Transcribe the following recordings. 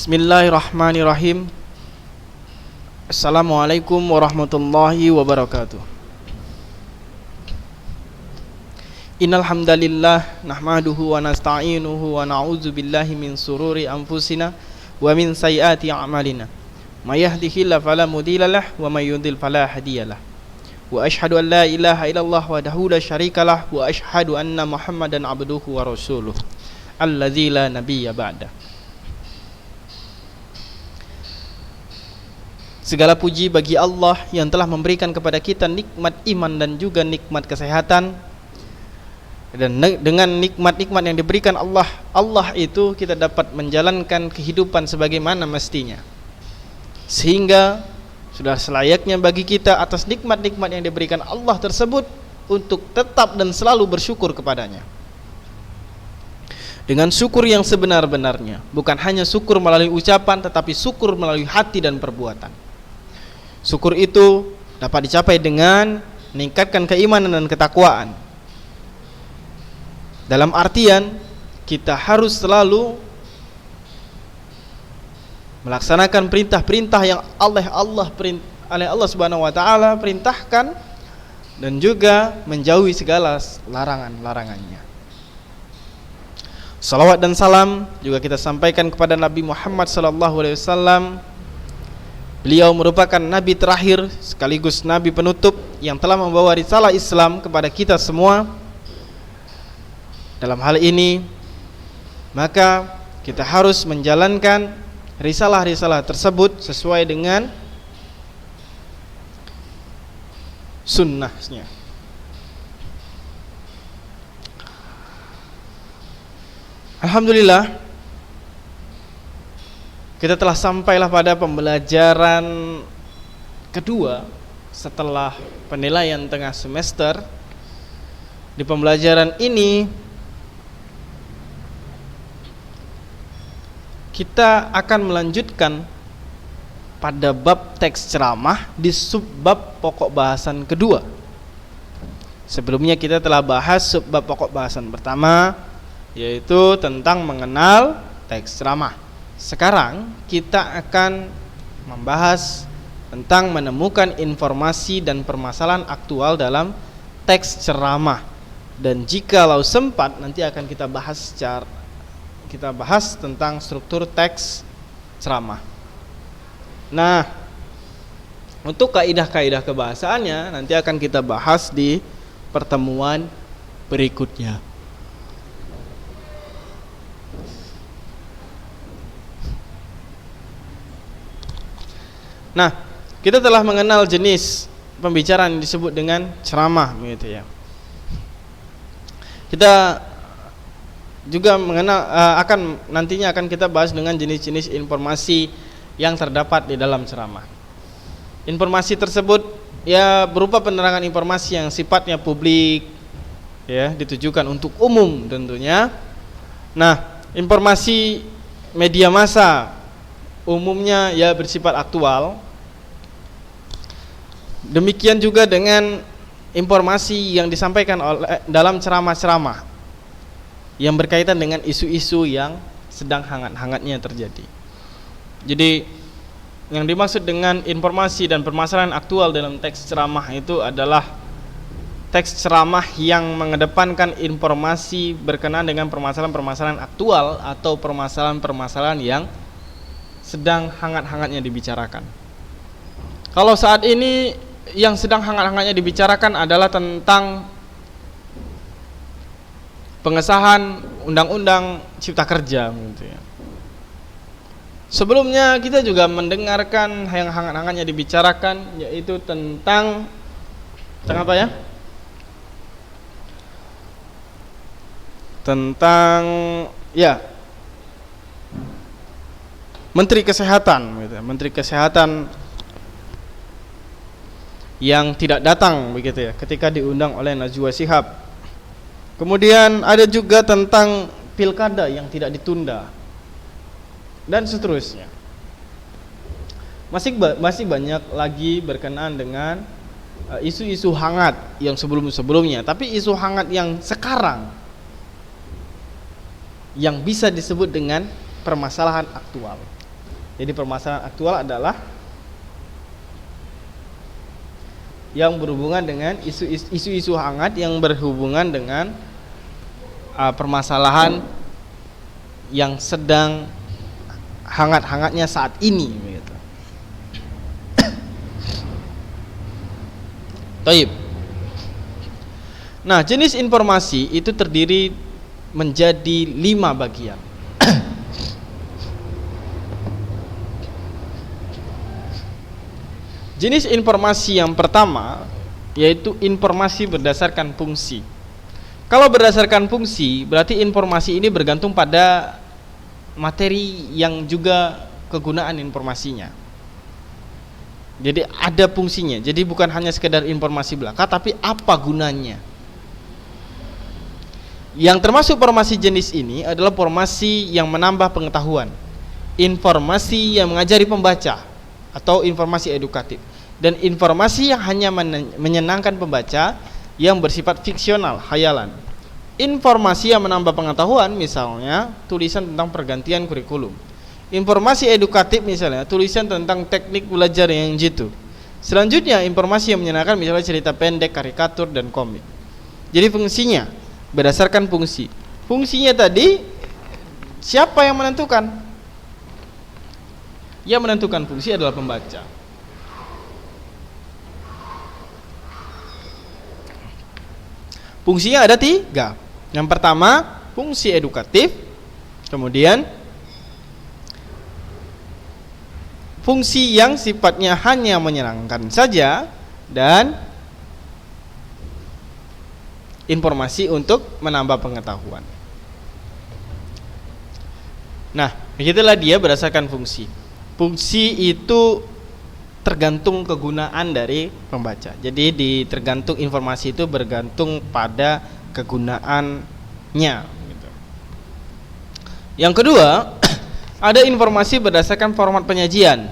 Bismillahirrahmanirrahim. Assalamualaikum warahmatullahi wabarakatuh. Innal hamdalillah nahmaduhu wa nasta'inuhu wa na'udzu billahi min sururi anfusina wa min sayyiati a'malina. May yahdihillahu fala mudilla lahu wa may yudlil fala hadiyalah. Wa asyhadu an la ilaha illallah wahdahu la syarikalah wa asyhadu anna Muhammadan abduhu wa rasuluh alladzi la nabiyya ba'da. Segala puji bagi Allah yang telah memberikan kepada kita nikmat iman dan juga nikmat kesehatan. Dan dengan nikmat-nikmat yang diberikan Allah itu kita dapat menjalankan kehidupan sebagaimana mestinya. Sehingga sudah selayaknya bagi kita atas nikmat-nikmat yang diberikan Allah tersebut untuk tetap dan selalu bersyukur kepadanya. Dengan syukur yang sebenar-benarnya, bukan hanya syukur melalui ucapan, tetapi syukur melalui hati dan perbuatan. Syukur itu dapat dicapai dengan meningkatkan keimanan dan ketakwaan. Dalam artian kita harus selalu melaksanakan perintah-perintah yang Allah Subhanahu wa taala perintahkan dan juga menjauhi segala larangan-larangannya. Salawat dan salam juga kita sampaikan kepada Nabi Muhammad SAW. Beliau merupakan Nabi terakhir sekaligus Nabi penutup yang telah membawa risalah Islam kepada kita semua. Dalam hal ini, maka kita harus menjalankan risalah-risalah tersebut sesuai dengan sunnahnya. Alhamdulillah, kita telah sampailah pada pembelajaran kedua setelah penilaian tengah semester. Di pembelajaran ini kita akan melanjutkan pada bab teks ceramah di subbab pokok bahasan kedua. Sebelumnya kita telah bahas subbab pokok bahasan pertama, yaitu tentang mengenal teks ceramah. Sekarang kita akan membahas tentang menemukan informasi dan permasalahan aktual dalam teks ceramah. Dan jikalau sempat nanti akan kita bahas tentang struktur teks ceramah. Nah, untuk kaidah-kaidah kebahasaannya nanti akan kita bahas di pertemuan berikutnya. Nah, kita telah mengenal jenis pembicaraan yang disebut dengan ceramah, begitu ya. Kita juga mengenal nantinya akan kita bahas dengan jenis-jenis informasi yang terdapat di dalam ceramah. Informasi tersebut ya berupa penerangan informasi yang sifatnya publik, ya, ditujukan untuk umum tentunya. Nah, informasi media massa umumnya ya bersifat aktual. Demikian juga dengan informasi yang disampaikan dalam ceramah-ceramah yang berkaitan dengan isu-isu yang sedang hangat-hangatnya terjadi. Jadi yang dimaksud dengan informasi dan permasalahan aktual dalam teks ceramah itu adalah teks ceramah yang mengedepankan informasi berkenaan dengan permasalahan-permasalahan aktual atau permasalahan-permasalahan yang sedang hangat-hangatnya dibicarakan. Kalau saat ini yang sedang hangat-hangatnya dibicarakan adalah tentang pengesahan Undang-Undang Cipta Kerja, gitu ya. Sebelumnya kita juga mendengarkan yang hangat-hangatnya dibicarakan, yaitu tentang apa ya? Tentang ya Menteri Kesehatan, gitu. Menteri Kesehatan yang tidak datang, begitu ya, ketika diundang oleh Najwa Shihab. Kemudian ada juga tentang pilkada yang tidak ditunda dan seterusnya. Masih banyak lagi berkenaan dengan isu-isu hangat yang sebelum-sebelumnya, tapi isu hangat yang sekarang yang bisa disebut dengan permasalahan aktual. Jadi permasalahan aktual adalah yang berhubungan dengan isu-isu hangat yang berhubungan dengan permasalahan yang sedang hangat-hangatnya saat ini begitu. Taib. Nah, jenis informasi itu terdiri menjadi 5 bagian. Jenis informasi yang pertama yaitu informasi berdasarkan fungsi. Kalau berdasarkan fungsi, berarti informasi ini bergantung pada materi yang juga kegunaan informasinya. Jadi ada fungsinya. Jadi bukan hanya sekedar informasi belaka, tapi apa gunanya. Yang termasuk informasi jenis ini adalah informasi yang menambah pengetahuan, informasi yang mengajari pembaca atau informasi edukatif, dan informasi yang hanya menyenangkan pembaca yang bersifat fiksional, khayalan. Informasi yang menambah pengetahuan, misalnya tulisan tentang pergantian kurikulum. Informasi edukatif, misalnya tulisan tentang teknik belajar yang jitu. Selanjutnya informasi yang menyenangkan, misalnya cerita pendek, karikatur, dan komik. Jadi fungsinya berdasarkan fungsi. Fungsinya tadi siapa yang menentukan? Yang menentukan fungsi adalah pembaca. Fungsinya ada 3. Yang pertama, fungsi edukatif. Kemudian fungsi yang sifatnya hanya menyenangkan saja, dan informasi untuk menambah pengetahuan. Nah, begitulah dia berdasarkan fungsi. Fungsi itu tergantung kegunaan dari pembaca. Jadi tergantung informasi itu bergantung pada kegunaannya gitu. Yang kedua, ada informasi berdasarkan format penyajian,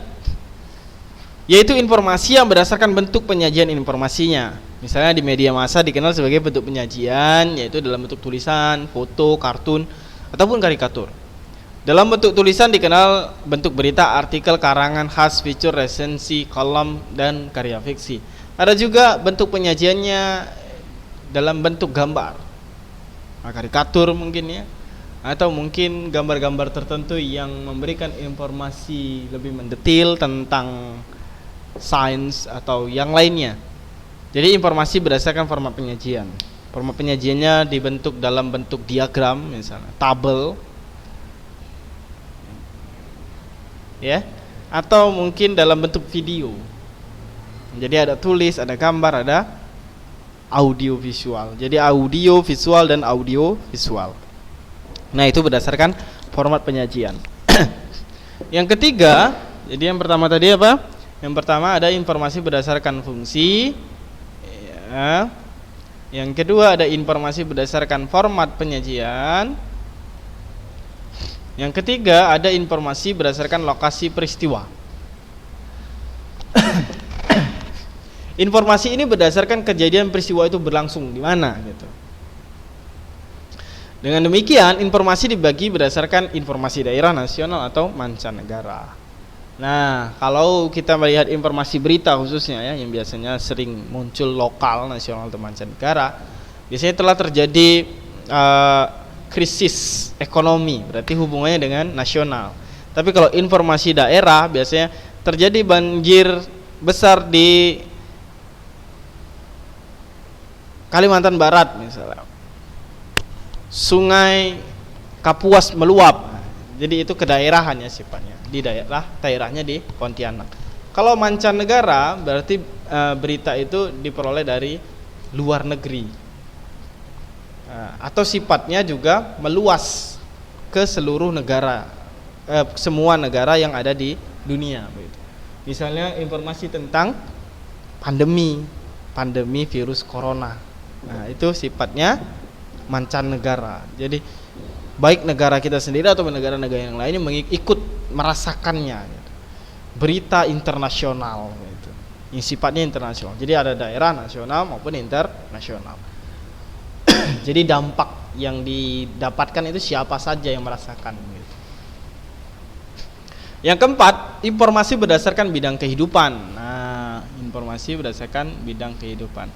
yaitu informasi yang berdasarkan bentuk penyajian informasinya. Misalnya di media massa dikenal sebagai bentuk penyajian, yaitu dalam bentuk tulisan, foto, kartun, ataupun karikatur. Dalam bentuk tulisan dikenal bentuk berita, artikel, karangan khas, feature, resensi, kolom, dan karya fiksi. Ada juga bentuk penyajiannya dalam bentuk gambar, karikatur mungkin ya, atau mungkin gambar-gambar tertentu yang memberikan informasi lebih mendetil tentang sains atau yang lainnya. Jadi informasi berdasarkan format penyajian. Format penyajiannya dibentuk dalam bentuk diagram, misalnya tabel, ya, atau mungkin dalam bentuk video. Jadi ada tulis, ada gambar, ada audio visual. Jadi audio visual dan audio visual. Nah, itu berdasarkan format penyajian. Yang ketiga, jadi yang pertama tadi apa? Yang pertama ada informasi berdasarkan fungsi, ya. Yang kedua ada informasi berdasarkan format penyajian. Yang ketiga ada informasi berdasarkan lokasi peristiwa. Informasi ini berdasarkan kejadian peristiwa itu berlangsung di mana gitu. Dengan demikian informasi dibagi berdasarkan informasi daerah, nasional, atau mancanegara. Nah, kalau kita melihat informasi berita khususnya ya, yang biasanya sering muncul lokal, nasional, atau mancanegara, biasanya telah terjadi krisis ekonomi, berarti hubungannya dengan nasional. Tapi kalau informasi daerah, biasanya terjadi banjir besar di Kalimantan Barat misalnya, Sungai Kapuas meluap. Jadi itu kedaerahannya sifatnya, di daerahnya di Pontianak. Kalau mancanegara berarti berita itu diperoleh dari luar negeri, atau sifatnya juga meluas ke seluruh negara, semua negara yang ada di dunia. Misalnya informasi tentang pandemi virus corona. Nah, itu sifatnya mancanegara. Jadi baik negara kita sendiri atau negara-negara yang lainnya ikut merasakannya. Berita internasional gitu. Yang sifatnya internasional. Jadi ada daerah, nasional maupun internasional. Jadi dampak yang didapatkan itu siapa saja yang merasakan gitu. Yang keempat, informasi berdasarkan bidang kehidupan. Nah, informasi berdasarkan bidang kehidupan.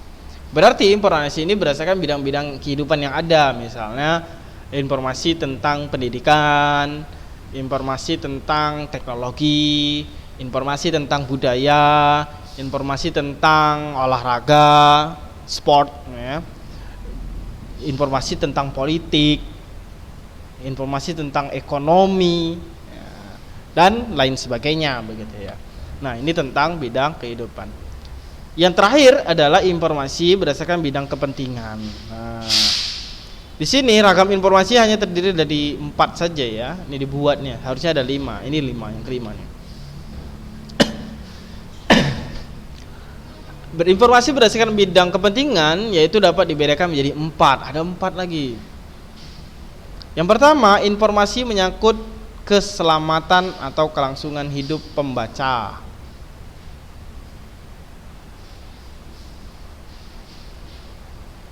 Berarti informasi ini berdasarkan bidang-bidang kehidupan yang ada. Misalnya informasi tentang pendidikan, informasi tentang teknologi, informasi tentang budaya, informasi tentang olahraga, sport, ya. Informasi tentang politik, informasi tentang ekonomi, ya, dan lain sebagainya, begitu ya. Nah, ini tentang bidang kehidupan. Yang terakhir adalah informasi berdasarkan bidang kepentingan. Nah, di sini ragam informasi hanya terdiri dari 4 saja ya. Ini dibuatnya, harusnya ada 5. Ini 5 yang kelima nih. Berinformasi berdasarkan bidang kepentingan yaitu dapat dibedakan menjadi 4. Ada 4 lagi. Yang pertama, informasi menyangkut keselamatan atau kelangsungan hidup pembaca.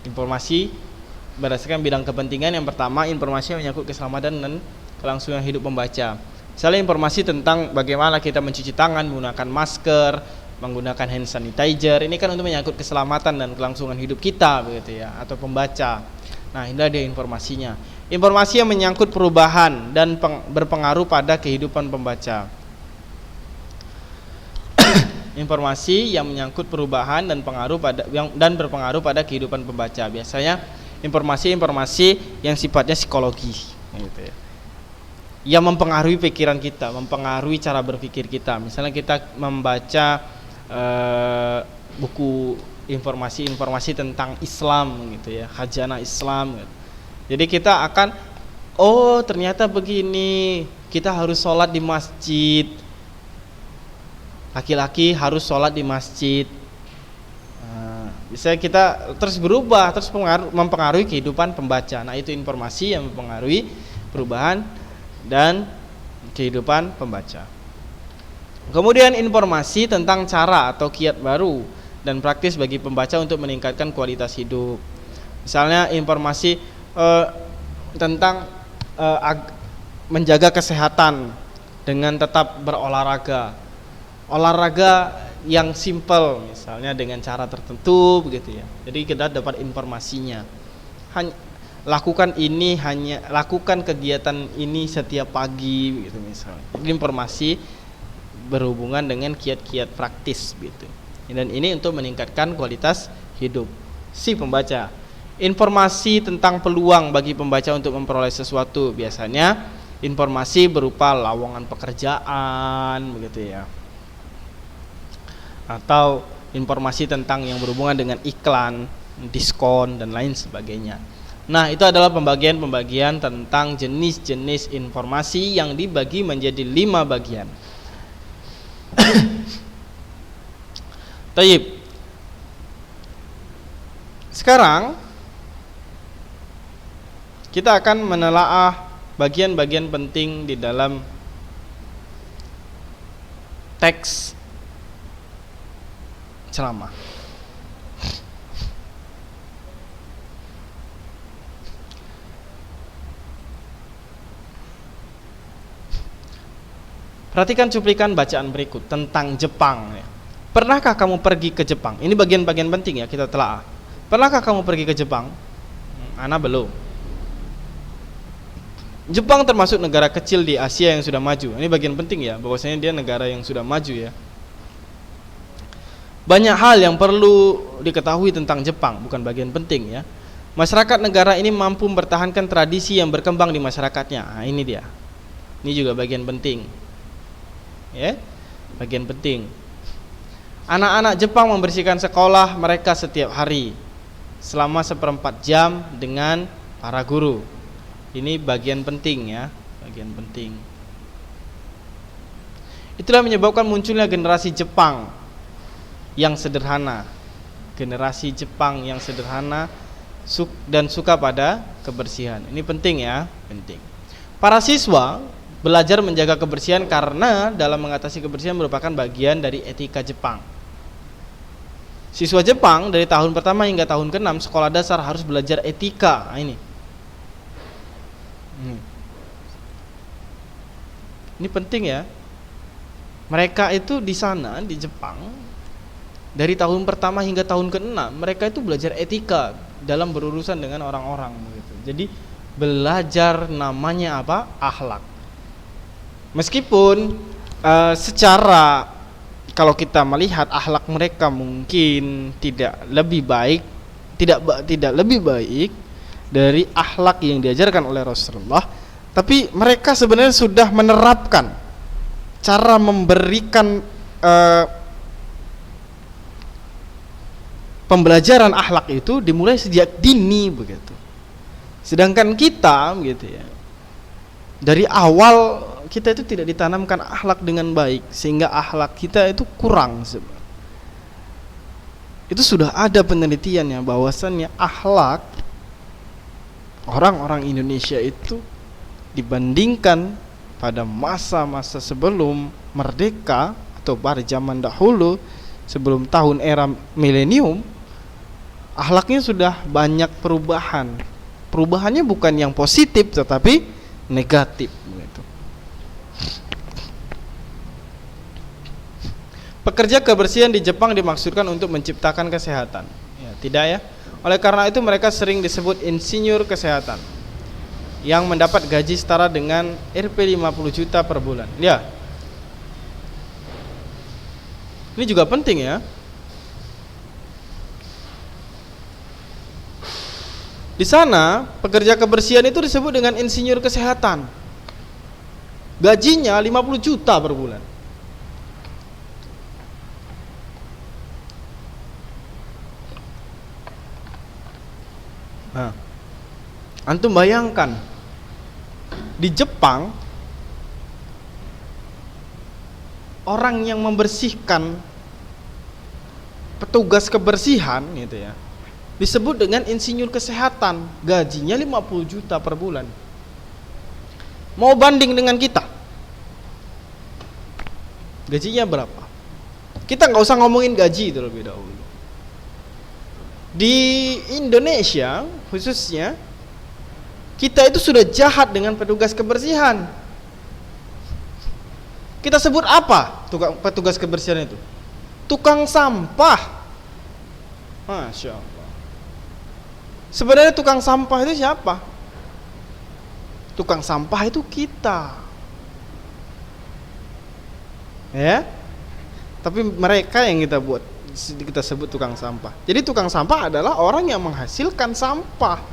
Informasi berdasarkan bidang kepentingan yang pertama, informasi yang menyangkut keselamatan dan kelangsungan hidup pembaca. Misalnya informasi tentang bagaimana kita mencuci tangan, menggunakan masker, menggunakan hand sanitizer. Ini kan untuk menyangkut keselamatan dan kelangsungan hidup kita, begitu ya, atau pembaca. Nah, ini dia informasinya. Informasi yang menyangkut perubahan dan berpengaruh pada kehidupan pembaca. Informasi yang menyangkut perubahan dan berpengaruh pada kehidupan pembaca. Biasanya informasi-informasi yang sifatnya psikologi, gitu ya. Yang mempengaruhi pikiran kita, mempengaruhi cara berpikir kita. Misalnya kita membaca buku informasi-informasi tentang Islam, gitu ya, khazanah Islam, gitu. Jadi kita akan, oh ternyata begini, kita harus sholat di masjid. Laki-laki harus sholat di masjid. Nah, bisa kita terus berubah, terus mempengaruhi kehidupan pembaca. Nah, itu informasi yang mempengaruhi perubahan dan kehidupan pembaca. Kemudian informasi tentang cara atau kiat baru dan praktis bagi pembaca untuk meningkatkan kualitas hidup. Misalnya informasi tentang menjaga kesehatan dengan tetap berolahraga. Olahraga yang simple, misalnya dengan cara tertentu, begitu ya. Jadi kita dapat informasinya. Lakukan kegiatan ini setiap pagi, gitu misalnya. Jadi informasi berhubungan dengan kiat-kiat praktis, gitu. Dan ini untuk meningkatkan kualitas hidup si pembaca. Informasi tentang peluang bagi pembaca untuk memperoleh sesuatu, biasanya informasi berupa lowongan pekerjaan, begitu ya. Atau informasi tentang yang berhubungan dengan iklan, diskon, dan lain sebagainya. Nah, itu adalah pembagian-pembagian tentang jenis-jenis informasi yang dibagi menjadi 5 bagian. Taib. Sekarang kita akan menelaah bagian-bagian penting di dalam teks ceramah. Perhatikan cuplikan bacaan berikut tentang Jepang. Pernahkah kamu pergi ke Jepang? Ini bagian-bagian penting ya, kita telaah. Pernahkah kamu pergi ke Jepang? Ana belum. Jepang termasuk negara kecil di Asia yang sudah maju. Ini bagian penting ya, bahwasanya dia negara yang sudah maju ya. Banyak hal yang perlu diketahui tentang Jepang, bukan bagian penting ya. Masyarakat negara ini mampu mempertahankan tradisi yang berkembang di masyarakatnya. Nah, ini dia. Ini juga bagian penting. Ya, bagian penting. Anak-anak Jepang membersihkan sekolah mereka setiap hari selama 1/4 jam dengan para guru. Ini bagian penting ya, bagian penting. Itulah menyebabkan munculnya generasi Jepang yang sederhana. Generasi Jepang yang sederhana dan suka pada kebersihan. Ini penting ya, penting. Para siswa belajar menjaga kebersihan karena dalam mengatasi kebersihan merupakan bagian dari etika Jepang. Siswa Jepang dari tahun pertama hingga tahun ke-6 sekolah dasar harus belajar etika. Nah, ini penting ya. Mereka itu di sana di Jepang dari tahun pertama hingga tahun ke-6 mereka itu belajar etika dalam berurusan dengan orang-orang begitu. Jadi belajar namanya apa? Akhlak. Meskipun secara kalau kita melihat akhlak mereka mungkin tidak lebih baik, tidak lebih baik dari akhlak yang diajarkan oleh Rasulullah, tapi mereka sebenarnya sudah menerapkan cara memberikan pembelajaran akhlak itu dimulai sejak dini begitu. Sedangkan kita gitu ya, dari awal kita itu tidak ditanamkan akhlak dengan baik sehingga akhlak kita itu kurang sebenarnya. Itu sudah ada penelitiannya bahwasannya akhlak orang-orang Indonesia itu dibandingkan pada masa-masa sebelum merdeka atau pada zaman dahulu sebelum tahun era milenium, akhlaknya sudah banyak perubahan. Perubahannya bukan yang positif tetapi negatif gitu. Pekerja kebersihan di Jepang dimaksudkan untuk menciptakan kesehatan. Ya, tidak ya. Oleh karena itu mereka sering disebut insinyur kesehatan yang mendapat gaji setara dengan Rp 50 juta per bulan. Ya. Ini juga penting ya. Di sana pekerja kebersihan itu disebut dengan insinyur kesehatan. Gajinya 50 juta per bulan. Nah, antum bayangkan di Jepang orang yang membersihkan, petugas kebersihan gitu ya, disebut dengan insinyur kesehatan, gajinya 50 juta per bulan. Mau banding dengan kita, gajinya berapa? Kita nggak usah ngomongin gaji terlebih dahulu. Di Indonesia khususnya kita itu sudah jahat dengan petugas kebersihan. Kita sebut apa petugas kebersihan itu? Tukang sampah. Masya Allah. Sebenarnya tukang sampah itu siapa? Tukang sampah itu kita. Ya. Tapi mereka yang kita sebut tukang sampah. Jadi tukang sampah adalah orang yang menghasilkan sampah.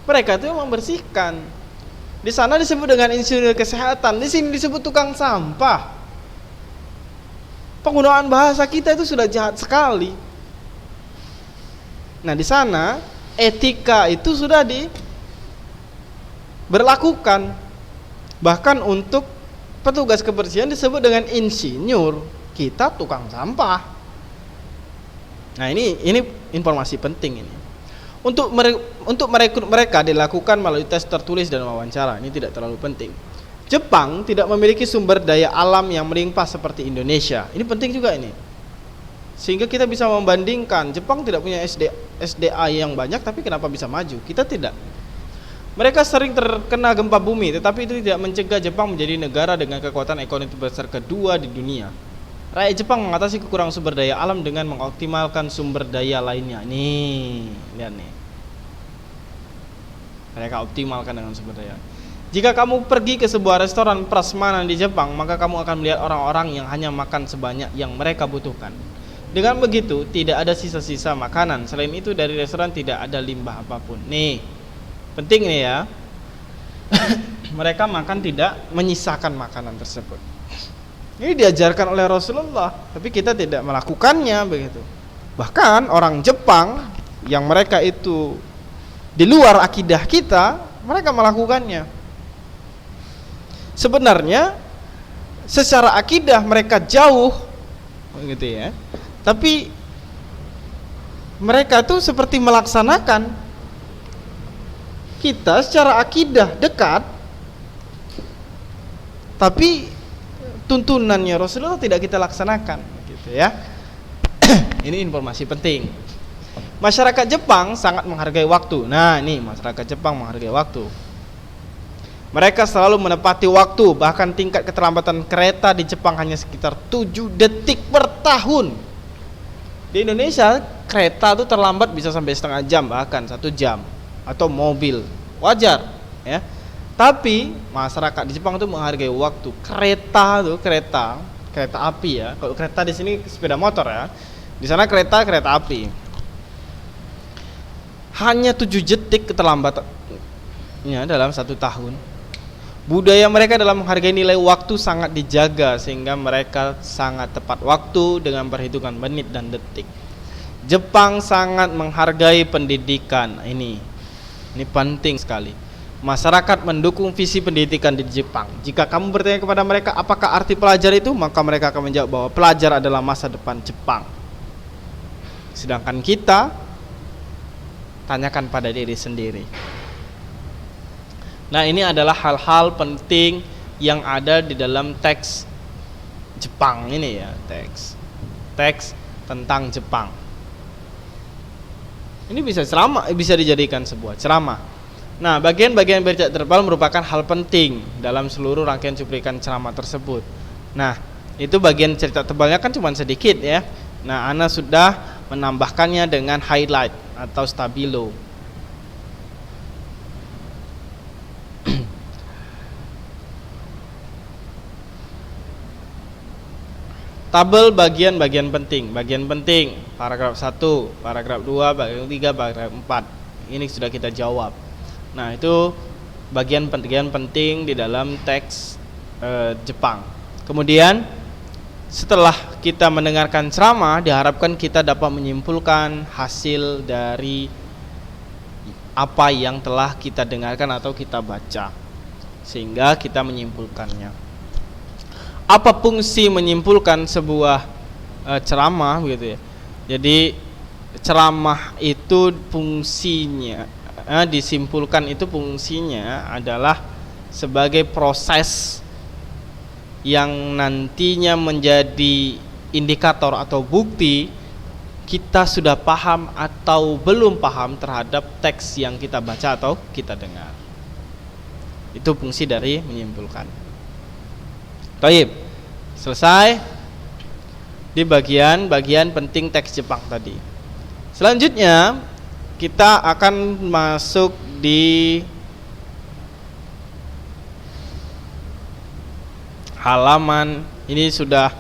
Mereka itu yang membersihkan. Di sana disebut dengan insinyur kesehatan, di sini disebut tukang sampah. Penggunaan bahasa kita itu sudah jahat sekali. Nah, di sana etika itu sudah diberlakukan. Bahkan untuk petugas kebersihan disebut dengan insinyur, kita tukang sampah. Nah, ini informasi penting ini. Untuk merekrut mereka dilakukan melalui tes tertulis dan wawancara. Ini tidak terlalu penting. Jepang tidak memiliki sumber daya alam yang melimpah seperti Indonesia. Ini penting juga ini. Sehingga kita bisa membandingkan. Jepang tidak punya SDA yang banyak, tapi kenapa bisa maju? Kita tidak. Mereka sering terkena gempa bumi, tetapi itu tidak mencegah Jepang menjadi negara dengan kekuatan ekonomi terbesar kedua di dunia. Rakyat Jepang mengatasi kekurangan sumber daya alam dengan mengoptimalkan sumber daya lainnya. Nih, lihat nih. Mereka optimalkan dengan sumber daya. Jika kamu pergi ke sebuah restoran prasmanan di Jepang, maka kamu akan melihat orang-orang yang hanya makan sebanyak yang mereka butuhkan. Dengan begitu, tidak ada sisa-sisa makanan. Selain itu, dari restoran tidak ada limbah apapun. Nih, penting nih ya. Mereka makan tidak menyisakan makanan tersebut. Ini diajarkan oleh Rasulullah, tapi kita tidak melakukannya begitu. Bahkan orang Jepang yang mereka itu di luar akidah kita, mereka melakukannya. Sebenarnya secara akidah mereka jauh gitu ya. Tapi mereka tuh seperti melaksanakan. Kita secara akidah dekat, tapi tuntunannya Rasulullah tidak kita laksanakan gitu ya. Ini informasi penting. Masyarakat Jepang sangat menghargai waktu. Nah, ini masyarakat Jepang menghargai waktu. Mereka selalu menepati waktu, bahkan tingkat keterlambatan kereta di Jepang hanya sekitar 7 detik per tahun. Di Indonesia kereta itu terlambat bisa sampai setengah jam, bahkan 1 jam, atau mobil wajar ya. Tapi masyarakat di Jepang itu menghargai waktu. Kereta api ya. Kalau kereta di sini sepeda motor ya. Di sana kereta api. Hanya 7 detik keterlambatannya dalam 1 tahun. Budaya mereka dalam menghargai nilai waktu sangat dijaga, sehingga mereka sangat tepat waktu dengan perhitungan menit dan detik. Jepang sangat menghargai pendidikan. Ini penting sekali. Masyarakat mendukung visi pendidikan di Jepang. Jika kamu bertanya kepada mereka apakah arti pelajar itu, maka mereka akan menjawab bahwa pelajar adalah masa depan Jepang. Sedangkan kita tanyakan pada diri sendiri. Nah, ini adalah hal-hal penting yang ada di dalam teks Jepang ini ya, teks tentang Jepang. Ini bisa dijadikan sebuah ceramah. Nah, bagian-bagian bercak terpal merupakan hal penting dalam seluruh rangkaian cuplikan ceramah tersebut. Nah, itu bagian cerita tebalnya kan cuma sedikit ya. Nah, Ana sudah menambahkannya dengan highlight atau stabilo. Tabel bagian-bagian penting. Bagian penting, paragraf 1, paragraf 2, paragraf 3, paragraf 4. Ini sudah kita jawab. Nah, itu bagian penting di dalam teks Jepang. Kemudian setelah kita mendengarkan ceramah, diharapkan kita dapat menyimpulkan hasil dari apa yang telah kita dengarkan atau kita baca, sehingga kita menyimpulkannya. Apa fungsi menyimpulkan sebuah ceramah gitu ya. Jadi ceramah itu fungsinya disimpulkan, itu fungsinya adalah sebagai proses yang nantinya menjadi indikator atau bukti kita sudah paham atau belum paham terhadap teks yang kita baca atau kita dengar. Itu fungsi dari menyimpulkan. Baik, selesai di bagian penting teks Jepang tadi. Selanjutnya kita akan masuk di halaman ini sudah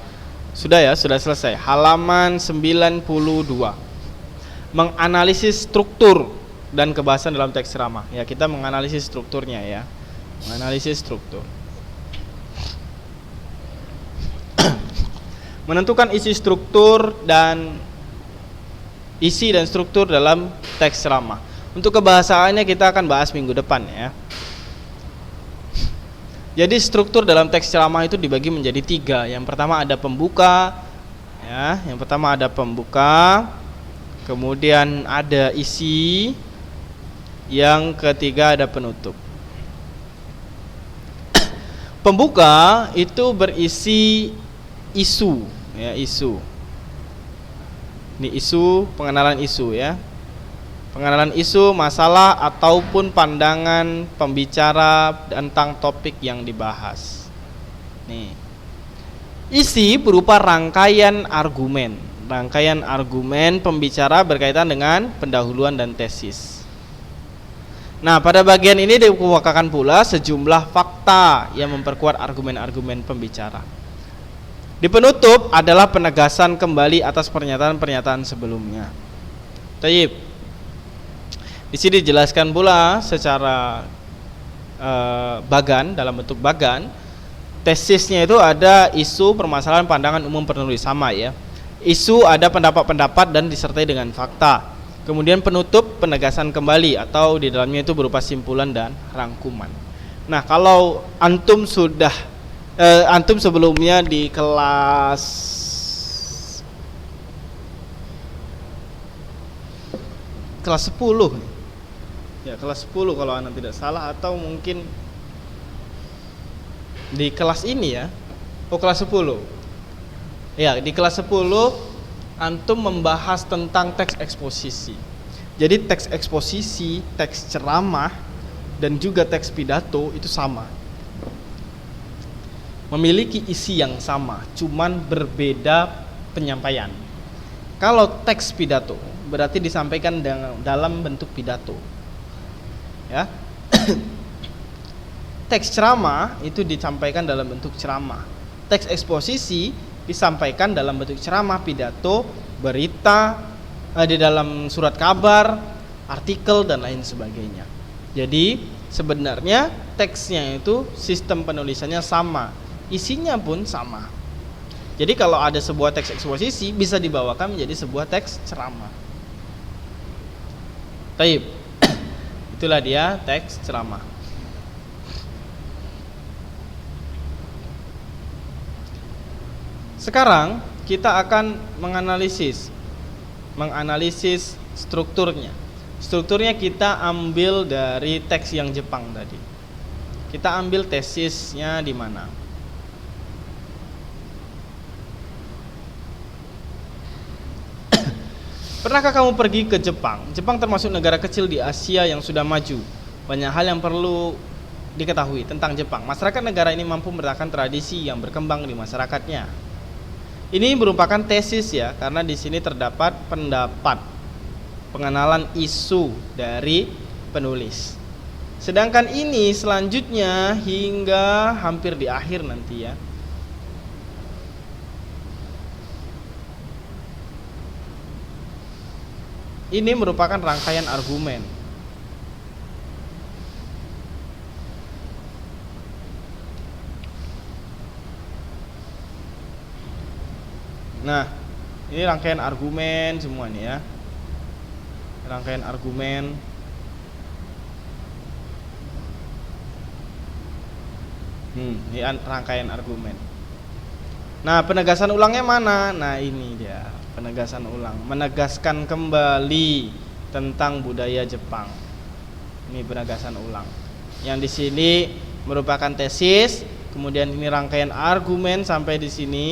selesai. Halaman 92. Menganalisis struktur dan kebahasan dalam teks ceramah. Ya, kita menganalisis strukturnya ya. Menganalisis struktur. Menentukan isi dan struktur dalam teks ceramah. Untuk kebahasaannya kita akan bahas minggu depan ya. Jadi struktur dalam teks ceramah itu dibagi menjadi 3. Yang pertama ada pembuka ya, kemudian ada isi, yang ketiga ada penutup. Pembuka itu berisi isu ya, ini isu, pengenalan isu ya. Pengenalan isu, masalah ataupun pandangan pembicara tentang topik yang dibahas. Nih. Isi berupa rangkaian argumen pembicara berkaitan dengan pendahuluan dan tesis. Nah, pada bagian ini dikemukakan pula sejumlah fakta yang memperkuat argumen-argumen pembicara. Di penutup adalah penegasan kembali atas pernyataan-pernyataan sebelumnya. Tayyib. Di sini dijelaskan pula secara bagan, dalam bentuk bagan. Tesisnya itu ada isu, permasalahan, pandangan umum penulis, sama ya. Isu ada pendapat-pendapat dan disertai dengan fakta. Kemudian penutup penegasan kembali atau di dalamnya itu berupa simpulan dan rangkuman. Nah, kalau antum sebelumnya di kelas 10 ya, kelas 10 kalau anak tidak salah, atau mungkin di kelas ini ya, kelas 10 ya, di kelas 10 antum membahas tentang teks eksposisi. Jadi teks eksposisi, teks ceramah dan juga teks pidato itu sama, memiliki isi yang sama, cuman berbeda penyampaian. Kalau teks pidato berarti disampaikan dalam bentuk pidato, ya. Teks ceramah itu disampaikan dalam bentuk ceramah. Teks eksposisi disampaikan dalam bentuk ceramah, pidato, berita, di dalam surat kabar, artikel dan lain sebagainya. Jadi sebenarnya teksnya itu sistem penulisannya sama, isinya pun sama. Jadi kalau ada sebuah teks eksposisi bisa dibawakan menjadi sebuah teks ceramah. Taib. Itulah dia teks ceramah. Sekarang kita akan menganalisis strukturnya. Strukturnya kita ambil dari teks yang Jepang tadi. Kita ambil tesisnya di mana? Pernahkah kamu pergi ke Jepang? Jepang termasuk negara kecil di Asia yang sudah maju. Banyak hal yang perlu diketahui tentang Jepang. Masyarakat negara ini mampu menciptakan tradisi yang berkembang di masyarakatnya. Ini merupakan tesis ya, karena di sini terdapat pendapat, pengenalan isu dari penulis. Sedangkan ini selanjutnya hingga hampir di akhir nanti ya. Ini merupakan rangkaian argumen. Nah, ini rangkaian argumen semua nih ya. Rangkaian argumen. Ini rangkaian argumen. Nah, penegasan ulangnya mana? Nah, ini dia, penegasan ulang. Menegaskan kembali tentang budaya Jepang. Ini penegasan ulang. Yang di sini merupakan tesis, kemudian ini rangkaian argumen sampai di sini.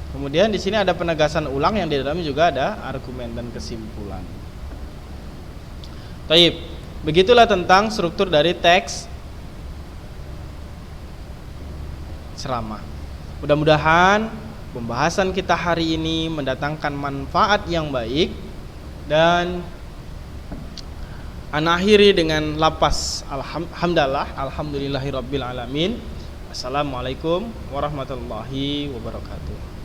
Kemudian di sini ada penegasan ulang yang di dalamnya juga ada argumen dan kesimpulan. Baik, begitulah tentang struktur dari teks ceramah. Mudah-mudahan pembahasan kita hari ini mendatangkan manfaat yang baik, dan ana akhiri dengan lapas alhamdulillahirabbil alamin. Assalamualaikum warahmatullahi wabarakatuh.